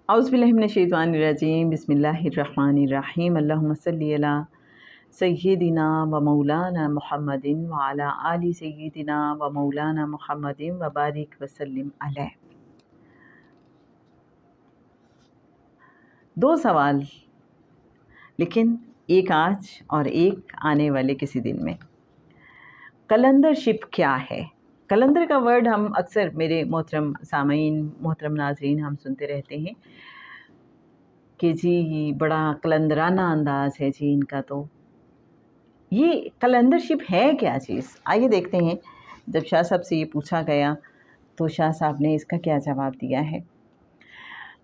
اعوذ باللہ من الشیطان الرجیم، بسم اللہ الرحمن الرحیم، اللہم صلی علی سیدنا و مولانا محمد وعلی آل سیدنا و مولانا محمد وبارک وسلم علیہ۔ 2 سوال، لیکن ایک آج اور ایک آنے والے کسی دن میں۔ کلندر شپ کیا ہے؟ کلندر کا ورڈ ہم اکثر، میرے محترم سامعین، محترم ناظرین، ہم سنتے رہتے ہیں کہ جی بڑا کلندرانہ انداز ہے جی ان کا۔ تو یہ کلندر شپ ہے کیا چیز؟ آئیے دیکھتے ہیں۔ جب شاہ صاحب سے یہ پوچھا گیا تو شاہ صاحب نے اس کا کیا جواب دیا ہے۔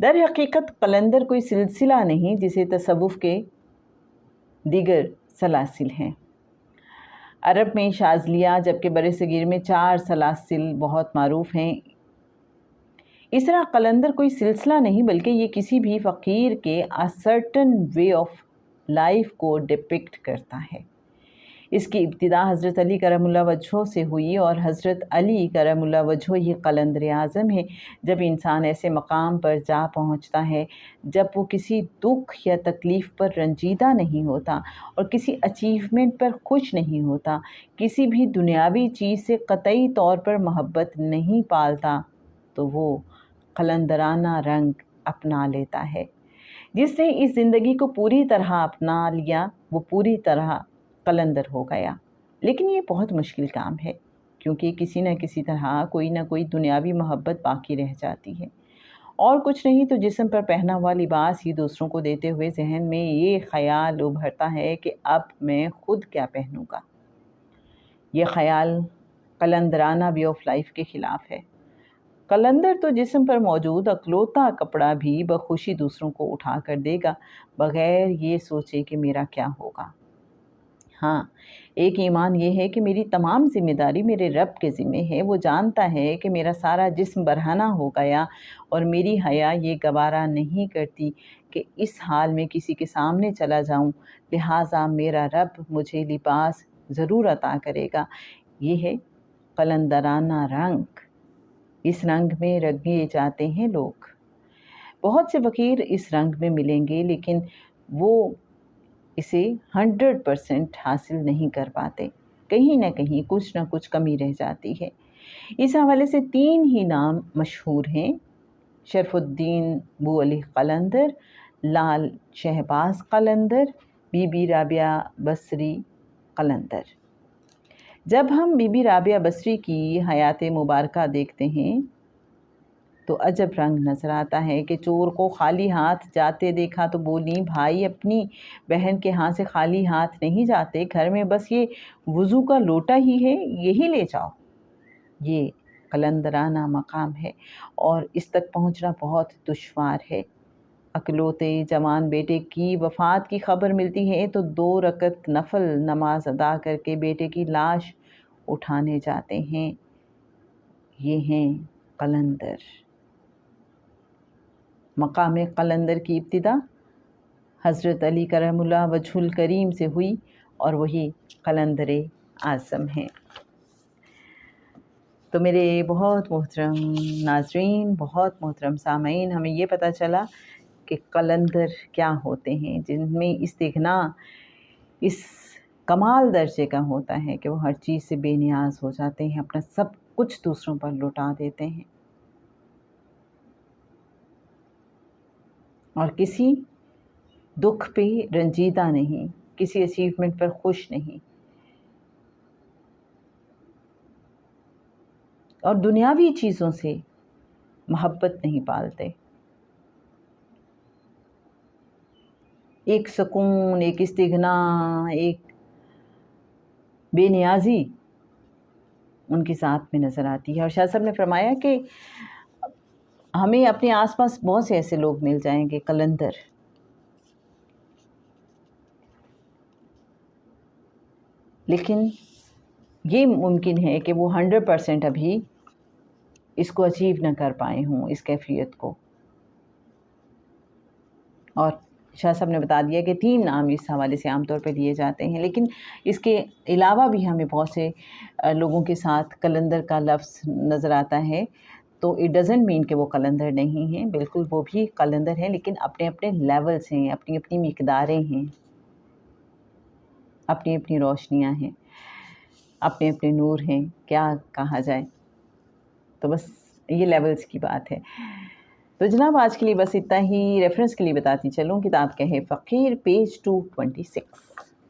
در حقیقت کلندر کوئی سلسلہ نہیں جسے تصوف کے دیگر سلاسل ہیں۔ عرب میں شاذلیہ، جبکہ برصغیر میں 4 سلاسل بہت معروف ہیں۔ اس طرح قلندر کوئی سلسلہ نہیں، بلکہ یہ کسی بھی فقیر کے سرٹن وے آف لائف کو ڈپکٹ کرتا ہے۔ اس کی ابتدا حضرت علی کرم اللہ وجہہ سے ہوئی، اور حضرت علی کرم اللہ وجہہ ہی قلندر اعظم ہے۔ جب انسان ایسے مقام پر جا پہنچتا ہے جب وہ کسی دکھ یا تکلیف پر رنجیدہ نہیں ہوتا اور کسی اچیومنٹ پر خوش نہیں ہوتا، کسی بھی دنیاوی چیز سے قطعی طور پر محبت نہیں پالتا، تو وہ قلندرانہ رنگ اپنا لیتا ہے۔ جس نے اس زندگی کو پوری طرح اپنا لیا وہ پوری طرح قلندر ہو گیا۔ لیکن یہ بہت مشکل کام ہے، کیونکہ کسی نہ کسی طرح کوئی نہ کوئی دنیاوی محبت باقی رہ جاتی ہے، اور کچھ نہیں تو جسم پر پہنا ہوا لباس ہی دوسروں کو دیتے ہوئے ذہن میں یہ خیال ابھرتا ہے کہ اب میں خود کیا پہنوں گا۔ یہ خیال قلندرانہ وے آف لائف کے خلاف ہے۔ قلندر تو جسم پر موجود اکلوتا کپڑا بھی بخوشی دوسروں کو اٹھا کر دے گا، بغیر یہ سوچے کہ میرا کیا ہوگا۔ ہاں، ایک ایمان یہ ہے کہ میری تمام ذمہ داری میرے رب کے ذمہ ہے۔ وہ جانتا ہے کہ میرا سارا جسم برہنہ ہو گیا، اور میری حیا یہ گوارا نہیں کرتی کہ اس حال میں کسی کے سامنے چلا جاؤں، لہٰذا میرا رب مجھے لباس ضرور عطا کرے گا۔ یہ ہے قلندرانہ رنگ۔ اس رنگ میں رنگے جاتے ہیں لوگ۔ بہت سے فقیر اس رنگ میں ملیں گے، لیکن وہ اسے 100% حاصل نہیں کر پاتے۔ کہیں نہ کہیں کچھ نہ کچھ کمی رہ جاتی ہے۔ اس حوالے سے 3 ہی نام مشہور ہیں: شرف الدین بو علی قلندر، لال شہباز قلندر، بی بی رابعہ بصری قلندر۔ جب ہم بی بی رابعہ بصری کی حیات مبارکہ دیکھتے ہیں تو عجب رنگ نظر آتا ہے کہ چور کو خالی ہاتھ جاتے دیکھا تو بولی، بھائی اپنی بہن کے ہاں سے خالی ہاتھ نہیں جاتے، گھر میں بس یہ وضو کا لوٹا ہی ہے، یہی لے جاؤ۔ یہ قلندرانہ مقام ہے، اور اس تک پہنچنا بہت دشوار ہے۔ اکلوتے جوان بیٹے کی وفات کی خبر ملتی ہے تو 2 رکعت نفل نماز ادا کر کے بیٹے کی لاش اٹھانے جاتے ہیں۔ یہ ہیں قلندر۔ مقام قلندر کی ابتدا حضرت علی کرم اللہ وجہ الکریم سے ہوئی، اور وہی قلندر اعظم ہیں۔ تو میرے بہت محترم ناظرین، بہت محترم سامعین، ہمیں یہ پتہ چلا کہ قلندر کیا ہوتے ہیں، جن میں استغنا اس کمال درجے کا ہوتا ہے کہ وہ ہر چیز سے بے نیاز ہو جاتے ہیں، اپنا سب کچھ دوسروں پر لوٹا دیتے ہیں، اور کسی دکھ پہ رنجیدہ نہیں، کسی اچیومنٹ پر خوش نہیں، اور دنیاوی چیزوں سے محبت نہیں پالتے۔ ایک سکون، ایک استغنا، ایک بے نیازی ان کی ذات میں نظر آتی ہے۔ اور شاہ صاحب نے فرمایا کہ ہمیں اپنے آس پاس بہت سے ایسے لوگ مل جائیں گے قلندر، لیکن یہ ممکن ہے کہ وہ 100% ابھی اس کو اچیو نہ کر پائے ہوں، اس کیفیت کو۔ اور شاہ صاحب نے بتا دیا کہ 3 نام اس حوالے سے عام طور پہ لیے جاتے ہیں، لیکن اس کے علاوہ بھی ہمیں بہت سے لوگوں کے ساتھ قلندر کا لفظ نظر آتا ہے۔ تو اٹ ڈزنٹ مین کہ وہ قلندر نہیں ہیں، بالکل وہ بھی قلندر ہیں، لیکن اپنے اپنے لیولس ہیں، اپنی اپنی مقداریں ہیں، اپنی اپنی روشنیاں ہیں، اپنے اپنے نور ہیں، کیا کہا جائے. تو بس یہ لیولز کی بات ہے. تو جناب آج کے لیے بس اتنا ہی. ریفرنس کے لیے بتاتی چلوں، کتاب کہے فقیر، پیج 226.